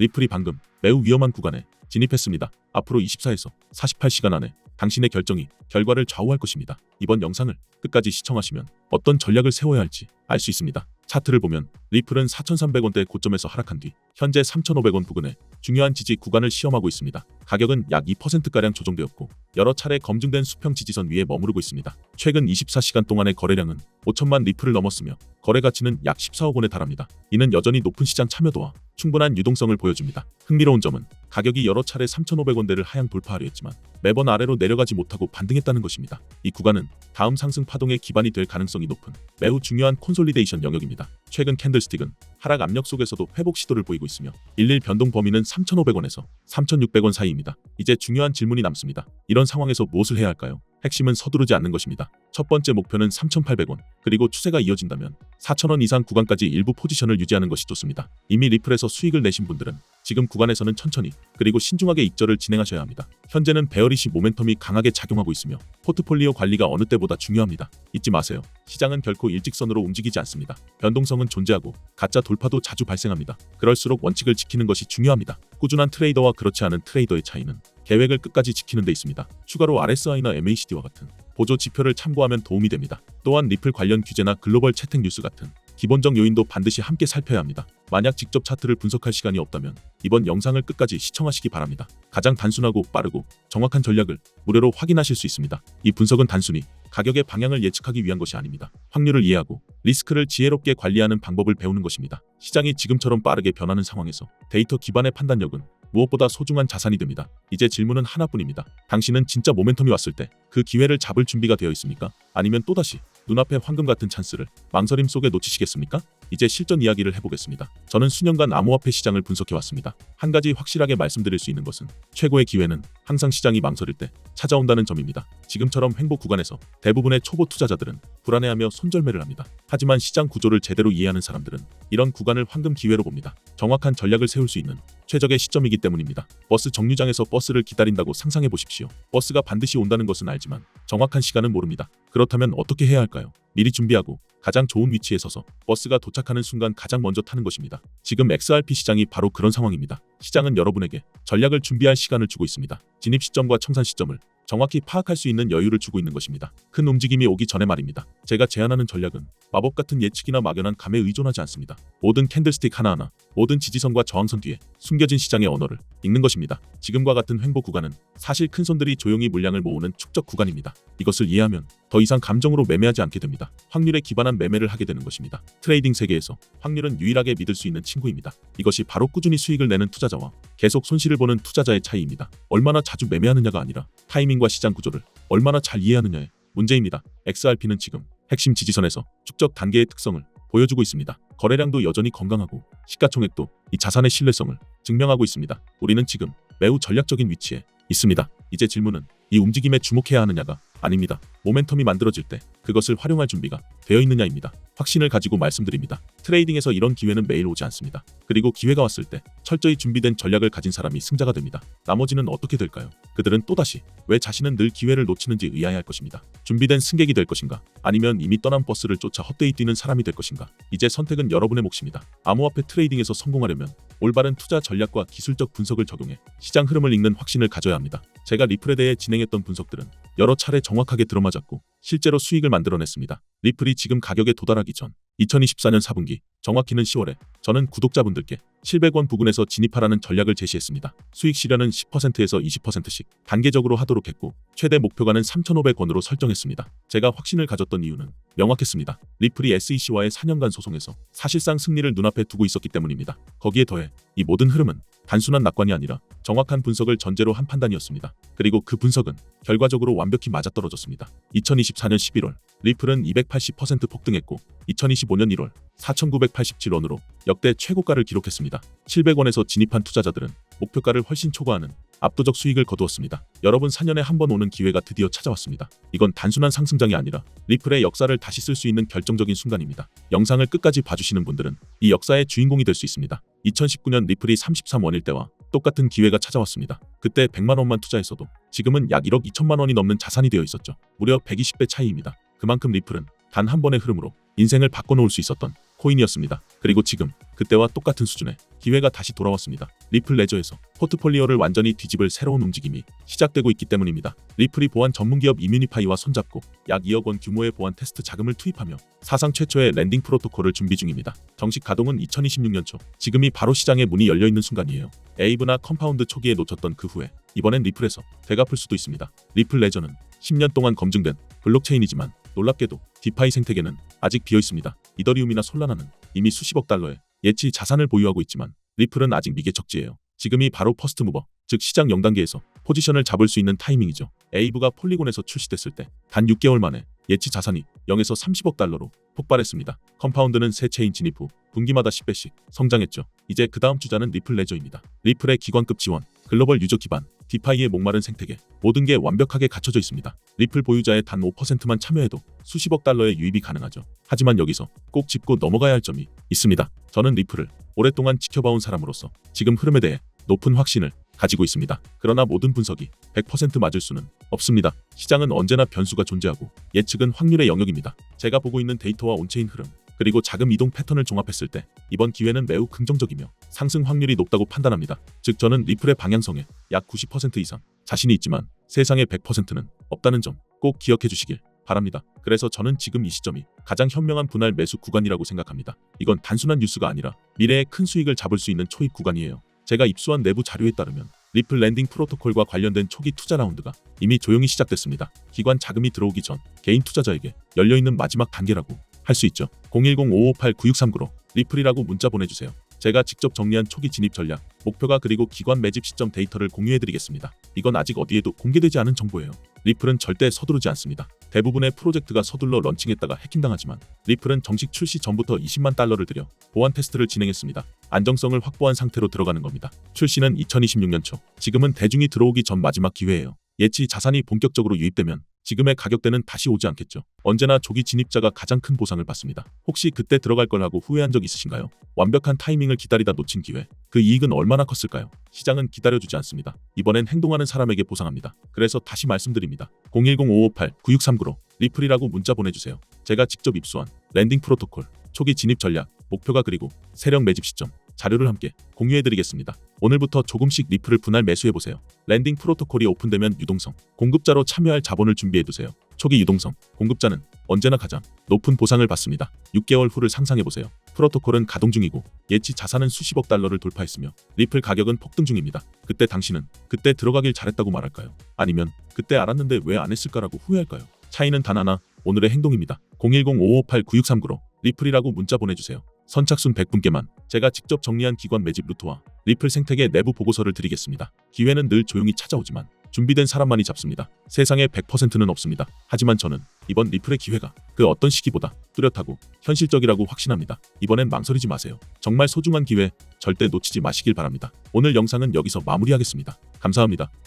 리플이 방금 매우 위험한 구간에 진입했습니다. 앞으로 24에서 48시간 안에 당신의 결정이 결과를 좌우할 것입니다. 이번 영상을 끝까지 시청하시면 어떤 전략을 세워야 할지 알 수 있습니다. 차트를 보면 리플은 4,300원대 고점에서 하락한 뒤 현재 3,500원 부근에 중요한 지지 구간을 시험하고 있습니다. 가격은 약 2%가량 조정되었고 여러 차례 검증된 수평 지지선 위에 머무르고 있습니다. 최근 24시간 동안의 거래량은 5천만 리플을 넘었으며 거래 가치는 약 14억 원에 달합니다. 이는 여전히 높은 시장 참여도와 충분한 유동성을 보여줍니다. 흥미로운 점은 가격이 여러 차례 3,500원대를 하향 돌파하려 했지만 매번 아래로 내려가지 못하고 반등했다는 것입니다. 이 구간은 다음 상승 파동의 기반이 될 가능성이 높은 매우 중요한 콘솔리데이션 영역입니다. 최근 캔들스틱은 하락 압력 속에서도 회복 시도를 보이고 있으며 일일 변동 범위는 3,500원에서 3,600원 사이입니다. 이제 중요한 질문이 남습니다. 이런 상황에서 무엇을 해야 할까요? 핵심은 서두르지 않는 것입니다. 첫 번째 목표는 3,800원, 그리고 추세가 이어진다면 4,000원 이상 구간까지 일부 포지션을 유지하는 것이 좋습니다. 이미 리플에서 수익을 내신 분들은 지금 구간에서는 천천히 그리고 신중하게 익절을 진행하셔야 합니다. 현재는 베어리시 모멘텀이 강하게 작용하고 있으며 포트폴리오 관리가 어느 때보다 중요합니다. 잊지 마세요. 시장은 결코 일직선으로 움직이지 않습니다. 변동성은 존재하고 가짜 돌파도 자주 발생합니다. 그럴수록 원칙을 지키는 것이 중요합니다. 꾸준한 트레이더와 그렇지 않은 트레이더의 차이는 계획을 끝까지 지키는 데 있습니다. 추가로 RSI나 MACD와 같은 보조 지표를 참고하면 도움이 됩니다. 또한 리플 관련 규제나 글로벌 채택 뉴스 같은 기본적 요인도 반드시 함께 살펴야 합니다. 만약 직접 차트를 분석할 시간이 없다면 이번 영상을 끝까지 시청하시기 바랍니다. 가장 단순하고 빠르고 정확한 전략을 무료로 확인하실 수 있습니다. 이 분석은 단순히 가격의 방향을 예측하기 위한 것이 아닙니다. 확률을 이해하고 리스크를 지혜롭게 관리하는 방법을 배우는 것입니다. 시장이 지금처럼 빠르게 변하는 상황에서 데이터 기반의 판단력은 무엇보다 소중한 자산이 됩니다. 이제 질문은 하나뿐입니다. 당신은 진짜 모멘텀이 왔을 때 그 기회를 잡을 준비가 되어 있습니까? 아니면 또다시 눈앞의 황금 같은 찬스를 망설임 속에 놓치시겠습니까? 이제 실전 이야기를 해보겠습니다. 저는 수년간 암호화폐 시장을 분석해왔습니다. 한 가지 확실하게 말씀드릴 수 있는 것은 최고의 기회는 항상 시장이 망설일 때 찾아온다는 점입니다. 지금처럼 횡보 구간에서 대부분의 초보 투자자들은 불안해하며 손절매를 합니다. 하지만 시장 구조를 제대로 이해하는 사람들은 이런 구간을 황금 기회로 봅니다. 정확한 전략을 세울 수 있는 최적의 시점이기 때문입니다. 버스 정류장에서 버스를 기다린다고 상상해 보십시오. 버스가 반드시 온다는 것은 알지만 정확한 시간은 모릅니다. 그렇다면 어떻게 해야 할까요? 미리 준비하고 가장 좋은 위치에 서서 버스가 도착하는 순간 가장 먼저 타는 것입니다. 지금 XRP 시장이 바로 그런 상황입니다. 시장은 여러분에게 전략을 준비할 시간을 주고 있습니다. 진입 시점과 청산 시점을 정확히 파악할 수 있는 여유를 주고 있는 것입니다. 큰 움직임이 오기 전에 말입니다. 제가 제안하는 전략은 마법 같은 예측이나 막연한 감에 의존하지 않습니다. 모든 캔들스틱 하나하나, 모든 지지선과 저항선 뒤에 숨겨진 시장의 언어를 읽는 것입니다. 지금과 같은 횡보 구간은 사실 큰 손들이 조용히 물량을 모으는 축적 구간입니다. 이것을 이해하면 더 이상 감정으로 매매하지 않게 됩니다. 확률에 기반한 매매를 하게 되는 것입니다. 트레이딩 세계에서 확률은 유일하게 믿을 수 있는 친구입니다. 이것이 바로 꾸준히 수익을 내는 투자자와 계속 손실을 보는 투자자의 차이입니다. 얼마나 자주 매매하느냐가 아니라 타이밍과 시장 구조를 얼마나 잘 이해하느냐의 문제입니다. XRP는 지금 핵심 지지선에서 축적 단계의 특성을 보여주고 있습니다. 거래량도 여전히 건강하고 시가총액도 이 자산의 신뢰성을 증명하고 있습니다. 우리는 지금 매우 전략적인 위치에 있습니다. 이제 질문은 이 움직임에 주목해야 하느냐가 아닙니다. 모멘텀이 만들어질 때 그것을 활용할 준비가 되어 있느냐입니다. 확신을 가지고 말씀드립니다. 트레이딩에서 이런 기회는 매일 오지 않습니다. 그리고 기회가 왔을 때 철저히 준비된 전략을 가진 사람이 승자가 됩니다. 나머지는 어떻게 될까요? 그들은 또다시 왜 자신은 늘 기회를 놓치는지 의아해할 것입니다. 준비된 승객이 될 것인가? 아니면 이미 떠난 버스를 쫓아 헛되이 뛰는 사람이 될 것인가? 이제 선택은 여러분의 몫입니다. 암호화폐 트레이딩에서 성공하려면 올바른 투자 전략과 기술적 분석을 적용해 시장 흐름을 읽는 확신을 가져야 합니다. 제가 리플에 대해 진행했던 분석들은 여러 차례 정확하게 들어맞았고 실제로 수익을 만들어냈습니다. 리플이 지금 가격에 도달하기 전 2024년 4분기, 정확히는 10월에 저는 구독자분들께 700원 부근에서 진입하라는 전략을 제시했습니다. 수익 실현은 10%에서 20%씩 단계적으로 하도록 했고 최대 목표가는 3,500원으로 설정했습니다. 제가 확신을 가졌던 이유는 명확했습니다. 리플이 SEC와의 4년간 소송에서 사실상 승리를 눈앞에 두고 있었기 때문입니다. 거기에 더해 이 모든 흐름은 단순한 낙관이 아니라 정확한 분석을 전제로 한 판단이었습니다. 그리고 그 분석은 결과적으로 완벽히 맞아떨어졌습니다. 2024년 11월 리플은 280% 폭등했고 2025년 1월 4,987원으로 역대 최고가를 기록했습니다. 700원에서 진입한 투자자들은 목표가를 훨씬 초과하는 압도적 수익을 거두었습니다. 여러분 4년에 한 번 오는 기회가 드디어 찾아왔습니다. 이건 단순한 상승장이 아니라 리플의 역사를 다시 쓸 수 있는 결정적인 순간입니다. 영상을 끝까지 봐주시는 분들은 이 역사의 주인공이 될 수 있습니다. 2019년 리플이 33원일 때와 똑같은 기회가 찾아왔습니다. 그때 100만 원만 투자했어도 지금은 약 1억 2천만 원이 넘는 자산이 되어 있었죠. 무려 120배 차이입니다. 그만큼 리플은 단 한 번의 흐름으로 인생을 바꿔놓을 수 있었던 코인이었습니다. 그리고 지금 그때와 똑같은 수준의 기회가 다시 돌아왔습니다. 리플 레저에서 포트폴리오를 완전히 뒤집을 새로운 움직임이 시작되고 있기 때문입니다. 리플이 보안 전문기업 이뮤니파이와 손잡고 약 2억 원 규모의 보안 테스트 자금을 투입하며 사상 최초의 랜딩 프로토콜을 준비 중입니다. 정식 가동은 2026년 초, 지금이 바로 시장의 문이 열려있는 순간이에요. 에이브나 컴파운드 초기에 놓쳤던 그 후에 이번엔 리플에서 되갚을 수도 있습니다. 리플 레저는 10년 동안 검증된 블록체인이지만 놀랍게도 디파이 생태계는 아직 비어있습니다. 이더리움이나 솔라나는 이미 수십억 달러의 예치 자산을 보유하고 있지만 리플은 아직 미개척지예요. 지금이 바로 퍼스트 무버, 즉 시장 0단계에서 포지션을 잡을 수 있는 타이밍이죠. 에이브가 폴리곤에서 출시됐을 때 단 6개월 만에 예치 자산이 0에서 30억 달러로 폭발했습니다. 컴파운드는 새 체인 진입 후 분기마다 10배씩 성장했죠. 이제 그 다음 주자는 리플 레저입니다. 리플의 기관급 지원, 글로벌 유저 기반, 디파이의 목마른 생태계, 모든 게 완벽하게 갖춰져 있습니다. 리플 보유자의 단 5%만 참여해도 수십억 달러의 유입이 가능하죠. 하지만 여기서 꼭 짚고 넘어가야 할 점이 있습니다. 저는 리플을 오랫동안 지켜봐온 사람으로서 지금 흐름에 대해 높은 확신을 가지고 있습니다. 그러나 모든 분석이 100% 맞을 수는 없습니다. 시장은 언제나 변수가 존재하고 예측은 확률의 영역입니다. 제가 보고 있는 데이터와 온체인 흐름, 그리고 자금 이동 패턴을 종합했을 때 이번 기회는 매우 긍정적이며 상승 확률이 높다고 판단합니다. 즉 저는 리플의 방향성에 약 90% 이상 자신이 있지만 세상의 100%는 없다는 점 꼭 기억해 주시길 바랍니다. 그래서 저는 지금 이 시점이 가장 현명한 분할 매수 구간이라고 생각합니다. 이건 단순한 뉴스가 아니라 미래의 큰 수익을 잡을 수 있는 초입 구간이에요. 제가 입수한 내부 자료에 따르면 리플 랜딩 프로토콜과 관련된 초기 투자 라운드가 이미 조용히 시작됐습니다. 기관 자금이 들어오기 전 개인 투자자에게 열려있는 마지막 단계라고 할 수 있죠. 010-558-9639로 리플이라고 문자 보내주세요. 제가 직접 정리한 초기 진입 전략, 목표가 그리고 기관 매집 시점 데이터를 공유해드리겠습니다. 이건 아직 어디에도 공개되지 않은 정보예요. 리플은 절대 서두르지 않습니다. 대부분의 프로젝트가 서둘러 런칭했다가 해킹당하지만 리플은 정식 출시 전부터 20만 달러를 들여 보안 테스트를 진행했습니다. 안정성을 확보한 상태로 들어가는 겁니다. 출시는 2026년 초, 지금은 대중이 들어오기 전 마지막 기회예요. 예치 자산이 본격적으로 유입되면 지금의 가격대는 다시 오지 않겠죠. 언제나 조기 진입자가 가장 큰 보상을 받습니다. 혹시 그때 들어갈 걸 하고 후회한 적 있으신가요? 완벽한 타이밍을 기다리다 놓친 기회, 그 이익은 얼마나 컸을까요? 시장은 기다려주지 않습니다. 이번엔 행동하는 사람에게 보상합니다. 그래서 다시 말씀드립니다. 010-558-9639로 리플이라고 문자 보내주세요. 제가 직접 입수한 랜딩 프로토콜, 초기 진입 전략, 목표가 그리고 세력 매집 시점, 자료를 함께 공유해드리겠습니다. 오늘부터 조금씩 리플을 분할 매수해보세요. 랜딩 프로토콜이 오픈되면 유동성, 공급자로 참여할 자본을 준비해두세요. 초기 유동성, 공급자는 언제나 가장 높은 보상을 받습니다. 6개월 후를 상상해보세요. 프로토콜은 가동 중이고 예치 자산은 수십억 달러를 돌파했으며 리플 가격은 폭등 중입니다. 그때 당신은 그때 들어가길 잘했다고 말할까요? 아니면 그때 알았는데 왜 안 했을까라고 후회할까요? 차이는 단 하나, 오늘의 행동입니다. 010-558-9639로 리플이라고 문자 보내주세요. 선착순 100분께만 제가 직접 정리한 기관 매집 루트와 리플 생태계 내부 보고서를 드리겠습니다. 기회는 늘 조용히 찾아오지만 준비된 사람만이 잡습니다. 세상에 100%는 없습니다. 하지만 저는 이번 리플의 기회가 그 어떤 시기보다 뚜렷하고 현실적이라고 확신합니다. 이번엔 망설이지 마세요. 정말 소중한 기회 절대 놓치지 마시길 바랍니다. 오늘 영상은 여기서 마무리하겠습니다. 감사합니다.